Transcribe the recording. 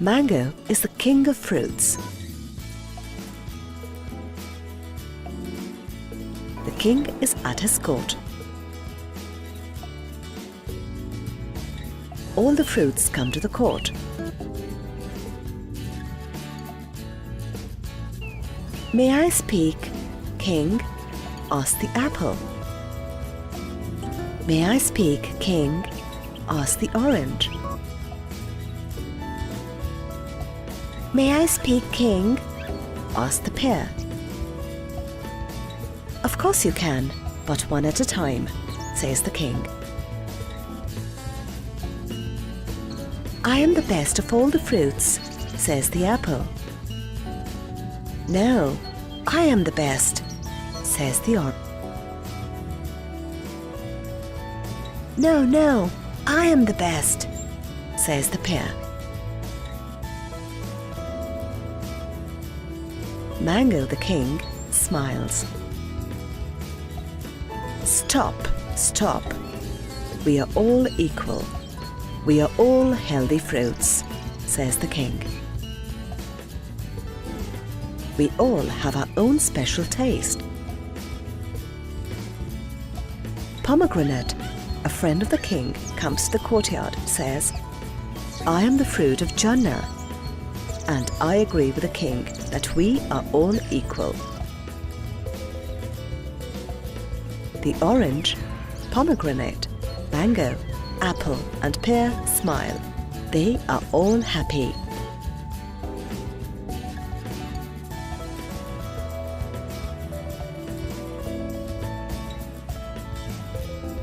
Mango is the king of fruits. The king is at his court. All the fruits come to the court. "May I speak, king?" asked the apple. "May I speak, king?" asked the orange. "May I speak, king?" asked the pear. "Of course you can, but one at a time," says the king. "I am the best of all the fruits," says the apple. "No, I am the best," says the orange. "No, no, I am the best," says the pear. Mango the king smiles. "Stop, stop. We are all equal. We are all healthy fruits," says the king. "We all have our own special taste." Pomegranate, a friend of the king, comes to the courtyard, says, "I am the fruit of Jannah, and I agree with the king that we are all equal." The orange, pomegranate, mango, apple and pear smile. They are all happy.